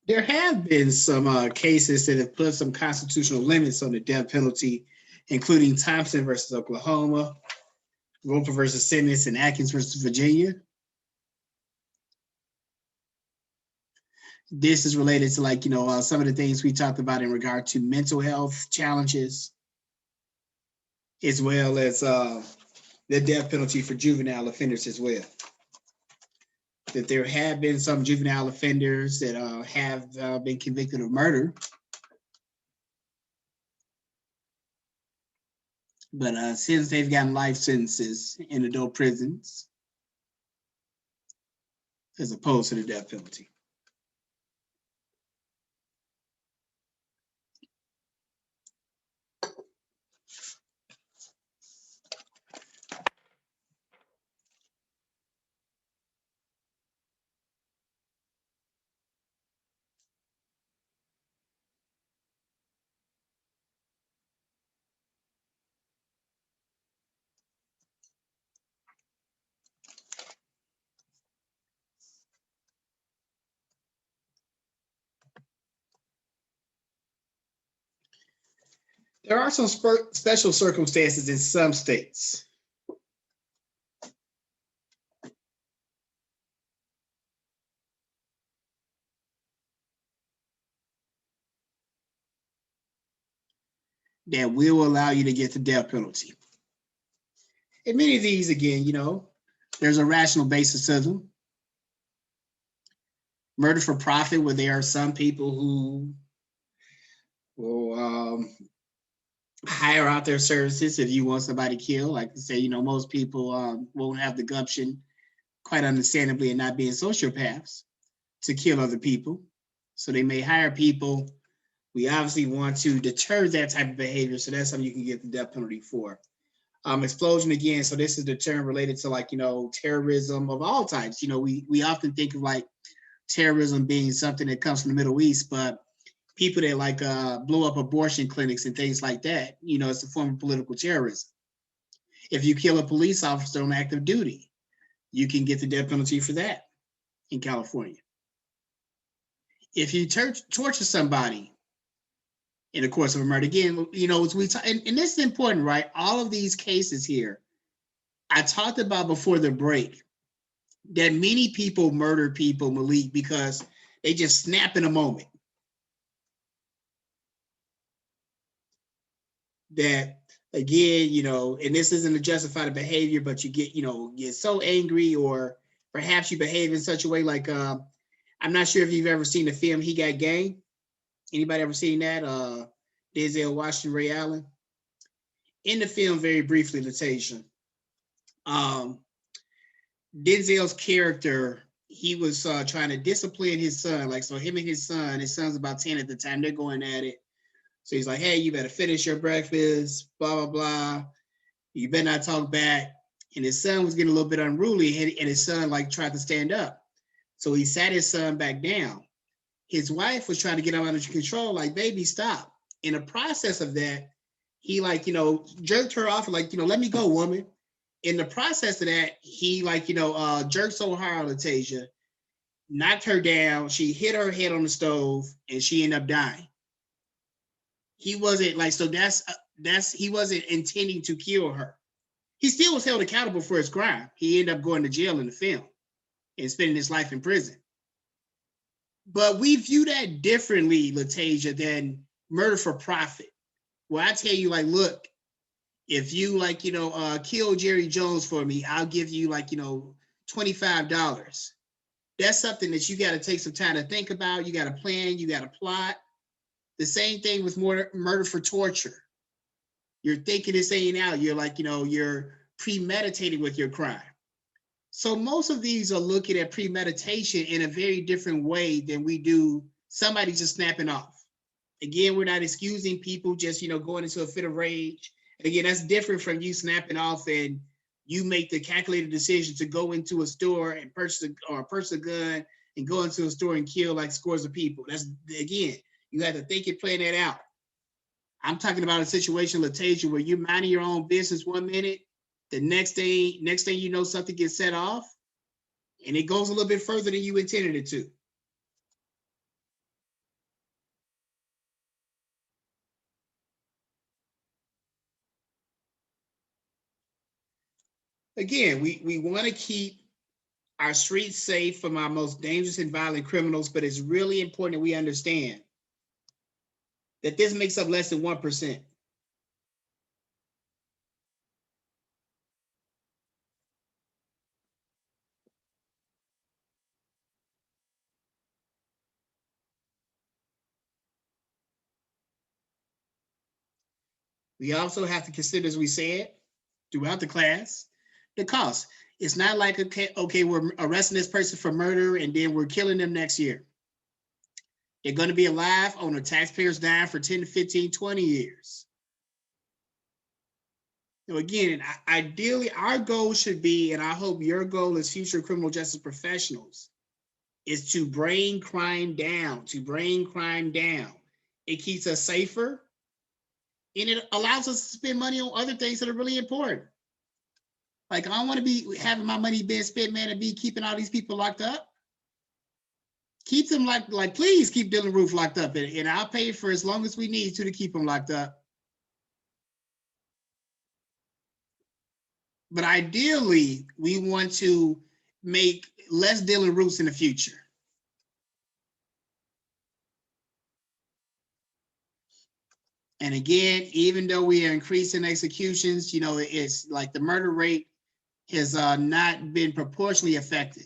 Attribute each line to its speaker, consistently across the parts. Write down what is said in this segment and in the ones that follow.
Speaker 1: There have been some cases that have put some constitutional limits on the death penalty, including Thompson versus Oklahoma, Roper versus Simmons, and Atkins versus Virginia. This is related to some of the things we talked about in regard to mental health challenges, as well as the death penalty for juvenile offenders as well. That there have been some juvenile offenders that have been convicted of murder, but since they've gotten life sentences in adult prisons as opposed to the death penalty. There are some special circumstances in some states. That will allow you to get the death penalty. And many of these, again, there's a rational basis to them. Murder for profit, where there are some people who will hire out their services if you want somebody killed. Like I say, most people won't have the gumption, quite understandably, and not being sociopaths, to kill other people. So they may hire people. We obviously want to deter that type of behavior, so that's something you can get the death penalty for. Explosion, again, so this is the term related to terrorism of all types. We often think of terrorism being something that comes from the Middle East, but people that blow up abortion clinics and things like that, it's a form of political terrorism. If you kill a police officer on active duty, you can get the death penalty for that in California. If you torture somebody in the course of a murder, again, and this is important, right? All of these cases here, I talked about before the break that many people murder people, Malik, because they just snap in a moment. That again, and this isn't a justified behavior, but you get so angry, or perhaps you behave in such a way I'm not sure if you've ever seen the film He Got Game. Anybody ever seen that? Denzel Washington, Ray Allen. In the film, very briefly, Latasia, Denzel's character, he was trying to discipline his son. So him and his son's about 10 at the time, they're going at it. So he's like, hey, you better finish your breakfast, blah, blah, blah. You better not talk back. And his son was getting a little bit unruly, and his son tried to stand up. So he sat his son back down. His wife was trying to get him under control, baby, stop. In the process of that, he jerked her off, let me go, woman. In the process of that, he jerked so hard on Latasia, knocked her down. She hit her head on the stove, and she ended up dying. He wasn't he wasn't intending to kill her. He still was held accountable for his crime. He ended up going to jail in the film and spending his life in prison. But we view that differently, Latasia, than murder for profit. Where I tell you, look, if you kill Jerry Jones for me, I'll give you $25. That's something that you got to take some time to think about. You got to plan, you got to plot. The same thing with murder for torture. You're thinking this ain't out. You're you're premeditating with your crime. So most of these are looking at premeditation in a very different way than we do somebody just snapping off. Again, we're not excusing people just, going into a fit of rage. And again, that's different from you snapping off and you make the calculated decision to go into a store and purchase a gun and go into a store and kill scores of people. That's, again, you have to think and plan that out. I'm talking about a situation, Latasia, where you're minding your own business 1 minute, the next thing you know, something gets set off, and it goes a little bit further than you intended it to. Again, we want to keep our streets safe from our most dangerous and violent criminals, but it's really important that we understand that this makes up less than 1%. We also have to consider, as we said throughout the class, the cost. It's not like, okay, we're arresting this person for murder and then we're killing them next year. They're going to be alive on the taxpayers dying for 10 to 15, 20 years. So again, ideally, our goal should be, and I hope your goal as future criminal justice professionals, is to bring crime down, It keeps us safer, and it allows us to spend money on other things that are really important. Like, I don't want to be having my money being spent, man, and be keeping all these people locked up. Keep them like please keep Dylann Roof locked up, and I'll pay for as long as we need to keep them locked up. But ideally, we want to make less Dylann Roofs in the future. And again, even though we are increasing executions, it's like the murder rate has not been proportionally affected.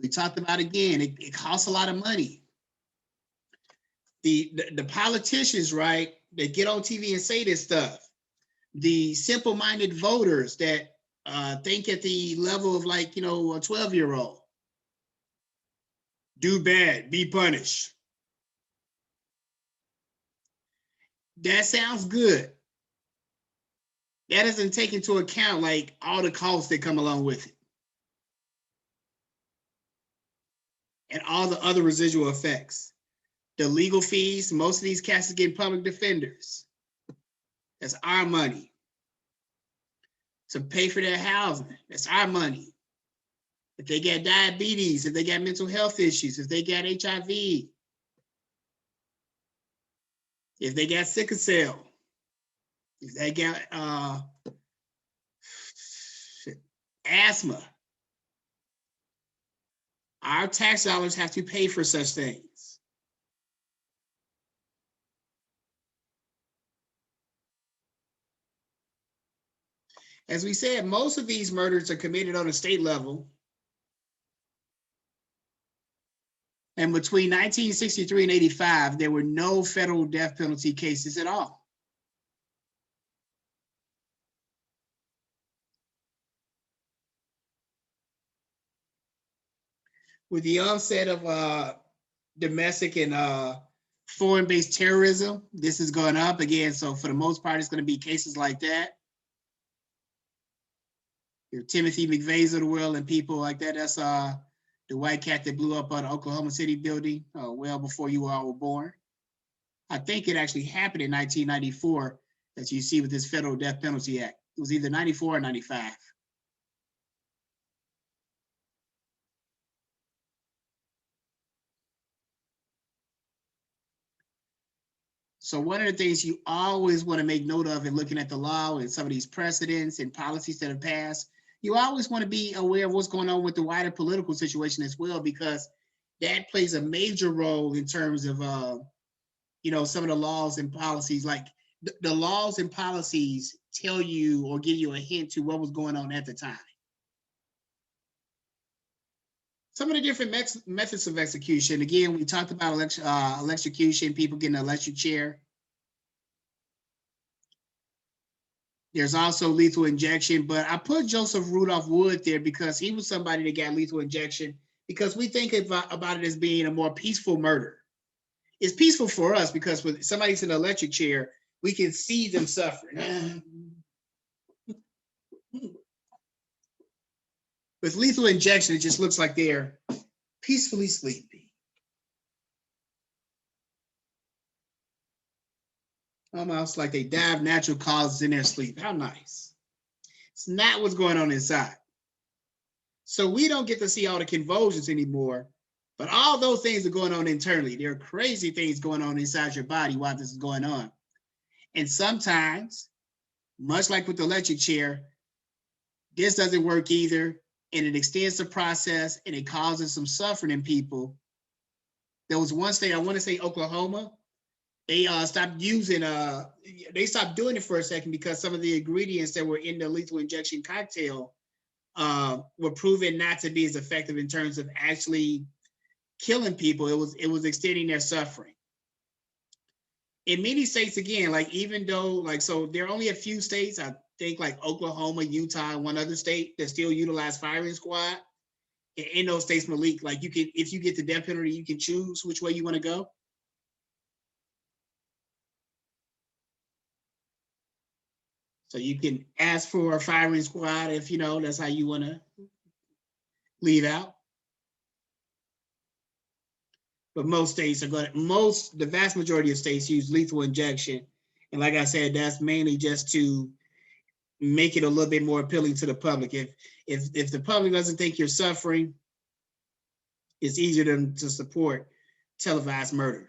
Speaker 1: We talked about, again, it costs a lot of money. The politicians, right, that get on TV and say this stuff, the simple-minded voters that think at the level of, like, a 12-year-old. Do bad, be punished. That sounds good. That doesn't take into account, like, all the costs that come along with it. And all the other residual effects. The legal fees, most of these cats are getting public defenders. That's our money. To pay for their housing, that's our money. If they got diabetes, if they got mental health issues, if they got HIV, if they got sickle cell, if they got asthma, our tax dollars have to pay for such things. As we said, most of these murders are committed on a state level. And between 1963 and 85, there were no federal death penalty cases at all. With the onset of domestic and foreign-based terrorism, this is going up again. So for the most part, it's going to be cases like that. Your Timothy McVeighs of the world and people like that. That's the white cat that blew up on the Oklahoma City building well before you all were born. I think it actually happened in 1994, that you see with this Federal Death Penalty Act. It was either 94 or 95. So one of the things you always want to make note of in looking at the law and some of these precedents and policies that have passed, you always want to be aware of what's going on with the wider political situation as well, because that plays a major role in terms of, some of the laws and policies. Like the laws and policies tell you or give you a hint to what was going on at the time. Some of the different methods of execution. Again, we talked about electrocution, people getting an electric chair. There's also lethal injection, but I put Joseph Rudolph Wood there because he was somebody that got lethal injection, because we think about it as being a more peaceful murder. It's peaceful for us because when somebody's in an electric chair, we can see them suffering. With lethal injection, it just looks like they're peacefully sleeping. Almost like they die of natural causes in their sleep. How nice. It's not what's going on inside. So we don't get to see all the convulsions anymore, but all those things are going on internally. There are crazy things going on inside your body while this is going on. And sometimes Much like with the electric chair, this doesn't work either, and it extends the process and it causes some suffering in people. There was one state, I want to say Oklahoma, they stopped using they stopped doing it for a second because some of the ingredients that were in the lethal injection cocktail were proven not to be as effective in terms of actually killing people. It was extending their suffering. In many states, again, like even though like so there are only a few states, I think like Oklahoma, Utah, and one other state that still utilize firing squad. In those states, Malik, like you can, if you get the death penalty, you can choose which way you want to go. So you can ask for a firing squad if you know that's how you want to leave out. But most states are going to, the vast majority of states use lethal injection. And like I said, that's mainly just to make it a little bit more appealing to the public. If the public doesn't think you're suffering, it's easier to support televised murder.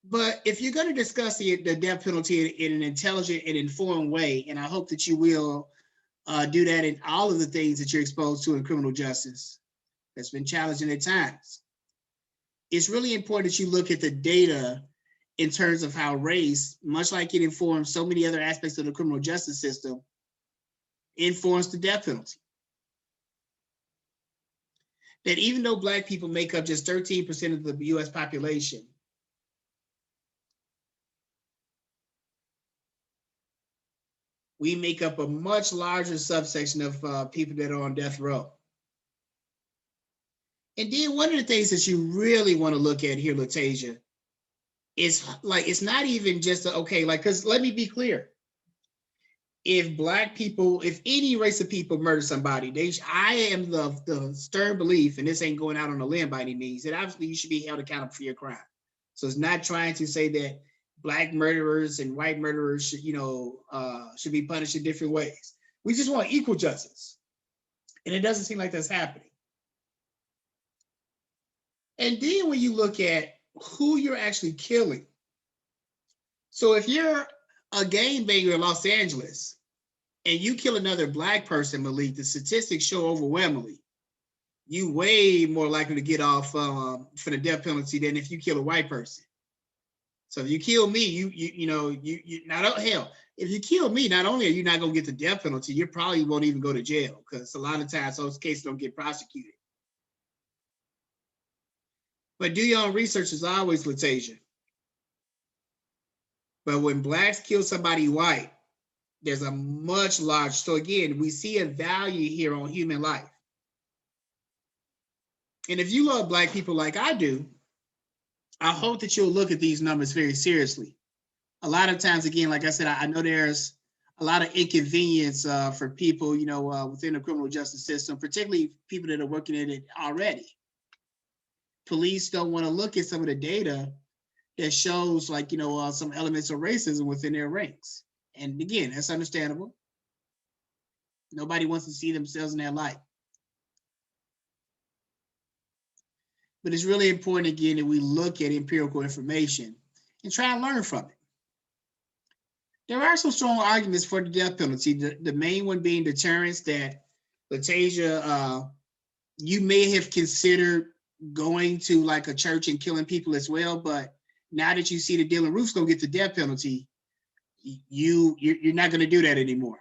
Speaker 1: But if you're going to discuss the death penalty in an intelligent and informed way, and I hope that you will do that in all of the things that you're exposed to in criminal justice, that's been challenging at times, it's really important that you look at the data in terms of how race, much like it informs so many other aspects of the criminal justice system, informs the death penalty. That even though Black people make up just 13% of the US population, we make up a much larger subsection of people that are on death row. And then one of the things that you really want to look at here, Latasia, is like, it's not even just, okay, like, because let me be clear. If Black people, if any race of people murder somebody, I am the stern belief, and this ain't going out on a limb by any means, that obviously you should be held accountable for your crime. So it's not trying to say that Black murderers and white murderers should, should be punished in different ways. We just want equal justice. And it doesn't seem like that's happening. And then when you look at who you're actually killing. So if you're a gangbanger in Los Angeles and you kill another Black person, Malik, the statistics show overwhelmingly you way more likely to get off for the death penalty than if you kill a white person. So if you kill me, you not hell. If you kill me, not only are you not going to get the death penalty, you probably won't even go to jail because a lot of times those cases don't get prosecuted. But do your own research as always, Latasia. But when Blacks kill somebody white, there's a much large. So again, we see a value here on human life. And if you love Black people like I do, I hope that you'll look at these numbers very seriously. A lot of times, again, like I said, I know there's a lot of inconvenience for people, within the criminal justice system, particularly people that are working in it already. Police don't want to look at some of the data that shows, like, some elements of racism within their ranks. And again, that's understandable. Nobody wants to see themselves in that light. But it's really important, again, that we look at empirical information and try and learn from it. There are some strong arguments for the death penalty. The main one being deterrence, that Latasia, you may have considered going to like a church and killing people as well, but now that you see that Dylann Roof's gonna get the death penalty, you're not gonna do that anymore.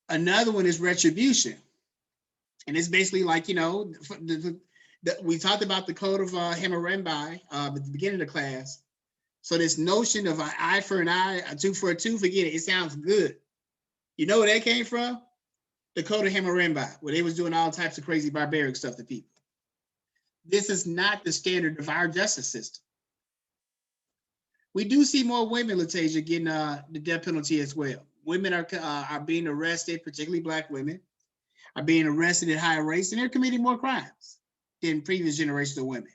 Speaker 1: Another one is retribution. And it's basically like, we talked about the code of Hammurabi at the beginning of the class. So this notion of an eye for an eye, a tooth for a tooth, forget it. It sounds good. You know where that came from? The code of Hammurabi, where they was doing all types of crazy barbaric stuff to people. This is not the standard of our justice system. We do see more women, Latasia, getting the death penalty as well. Women are being arrested, particularly Black women, are being arrested at higher rates, and they're committing more crimes than previous generations of women.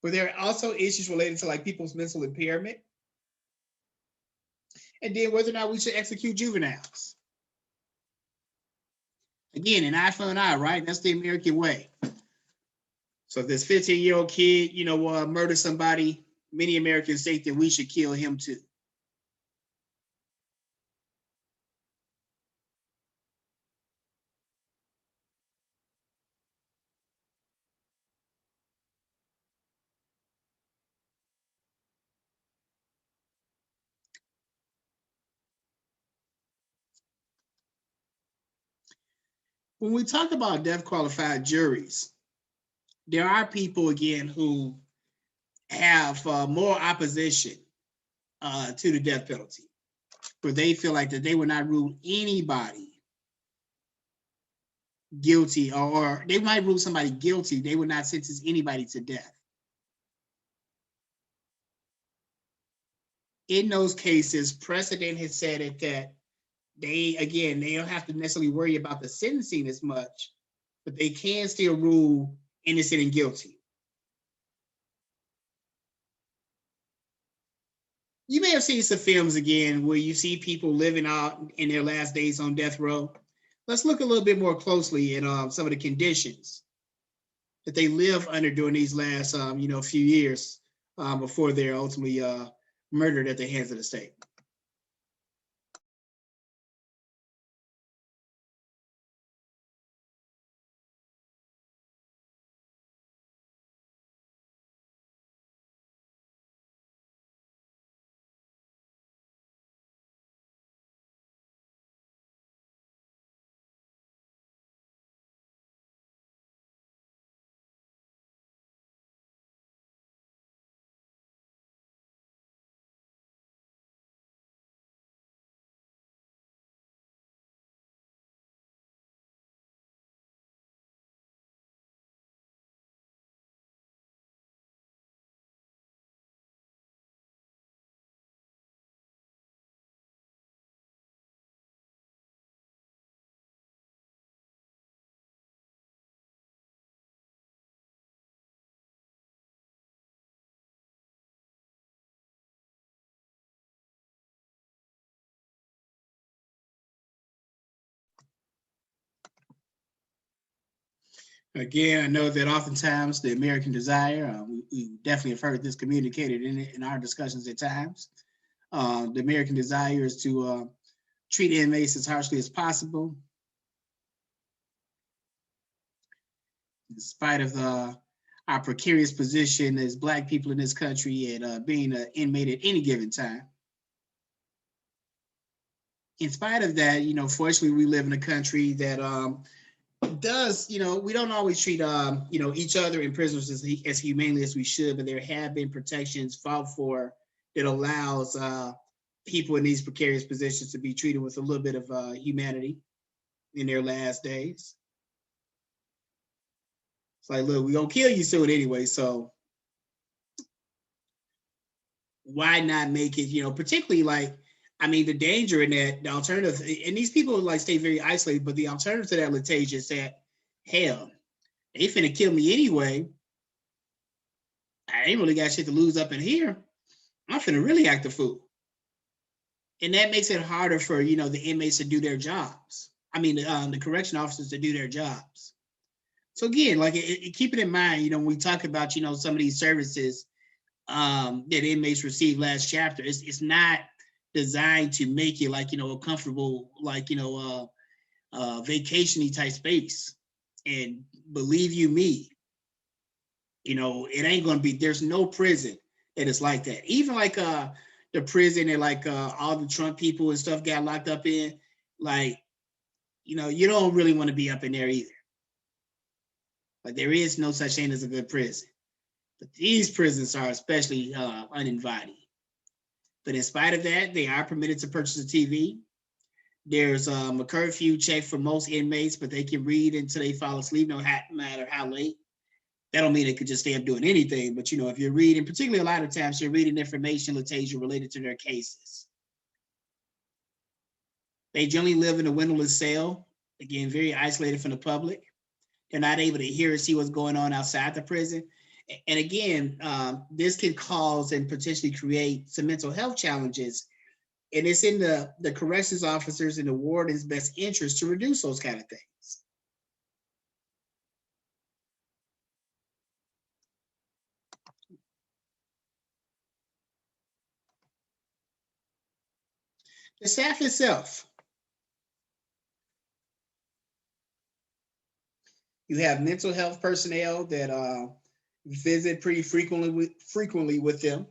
Speaker 1: But there are also issues related to like people's mental impairment, and then whether or not we should execute juveniles. Again, an eye for an eye, right? That's the American way. So if this 15-year-old kid, murder somebody, many Americans think that we should kill him too. When we talk about death qualified juries, there are people again who have more opposition to the death penalty, where they feel like that they would not rule anybody guilty, or they might rule somebody guilty, they would not sentence anybody to death. In those cases, precedent has said it that they don't have to necessarily worry about the sentencing as much, but they can still rule innocent and guilty. You may have seen some films again where you see people living out in their last days on death row. Let's look a little bit more closely at some of the conditions that they live under during these last few years before they're ultimately murdered at the hands of the state. Again, I know that oftentimes the American desire, we definitely have heard this communicated in our discussions at times. The American desire is to treat inmates as harshly as possible, in spite of our precarious position as Black people in this country and being an inmate at any given time. In spite of that, fortunately, we live in a country that does, we don't always treat, each other in prisons as humanely as we should, but there have been protections fought for that allows people in these precarious positions to be treated with a little bit of humanity in their last days. It's like, look, we're gonna kill you soon anyway, so why not make it, particularly like, the danger in that, the alternative, and these people like stay very isolated, but the alternative to that, Latasia, is that, hell, they finna kill me anyway. I ain't really got shit to lose up in here. I'm finna really act a fool. And that makes it harder for, the inmates to do their jobs. The correction officers to do their jobs. So again, like keep it in mind, when we talk about, some of these services that inmates receive last chapter, it's not designed to make it like, a comfortable, like, vacation-y type space. And believe you me, it ain't gonna be, there's no prison that is like that. Even like the prison that like all the Trump people and stuff got locked up in, like, you don't really want to be up in there either. Like there is no such thing as a good prison. But these prisons are especially uninviting. But in spite of that, they are permitted to purchase a TV. There's a curfew check for most inmates, but they can read until they fall asleep, no matter how late. That don't mean they could just stay up doing anything, but if you're reading, particularly a lot of times you're reading information, Latasia, related to their cases. They generally live in a windowless cell, again, very isolated from the public. They're not able to hear or see what's going on outside the prison. And again, this can cause and potentially create some mental health challenges. And it's in the corrections officers and the warden's best interest to reduce those kind of things. The staff itself. You have mental health personnel that visit pretty frequently with them.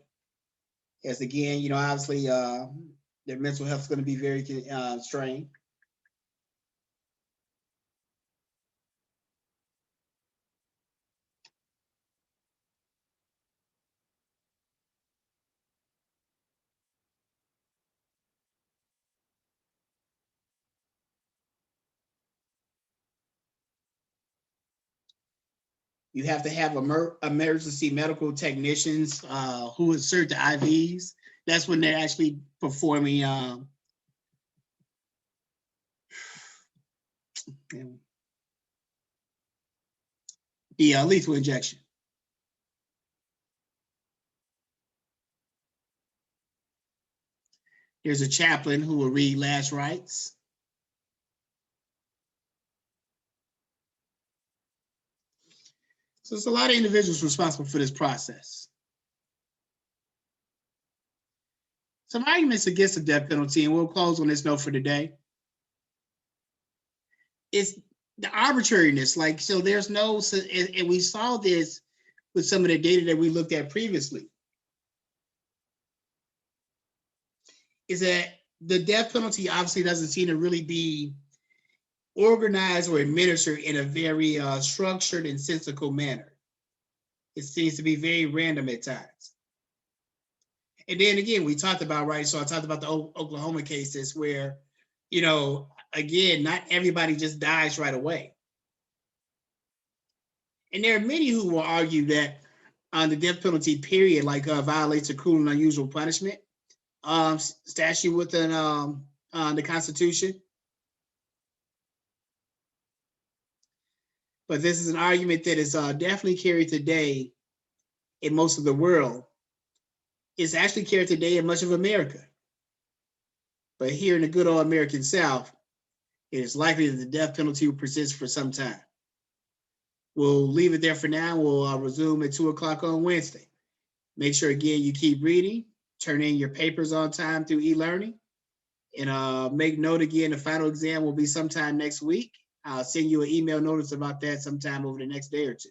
Speaker 1: As again, obviously their mental health is going to be very strained. You have to have emergency medical technicians who insert the IVs. That's when they're actually performing the lethal injection. There's a chaplain who will read last rites. So it's a lot of individuals responsible for this process. Some arguments against the death penalty, and we'll close on this note for today. It's the arbitrariness. Like, so there's no, and we saw this with some of the data that we looked at previously, is that the death penalty obviously doesn't seem to really be organized or administered in a very structured and sensical manner. It seems to be very random at times. And then again, we talked about, right? So I talked about the Oklahoma cases where, again, not everybody just dies right away. And there are many who will argue that the death penalty period, violates a cruel and unusual punishment statute within the Constitution. But this is an argument that is definitely carried today in most of the world. It's actually carried today in much of America. But here in the good old American South, it is likely that the death penalty will persist for some time. We'll leave it there for now. We'll resume at 2 o'clock on Wednesday. Make sure, again, you keep reading, turn in your papers on time through e-learning, and make note, again, the final exam will be sometime next week. I'll send you an email notice about that sometime over the next day or two.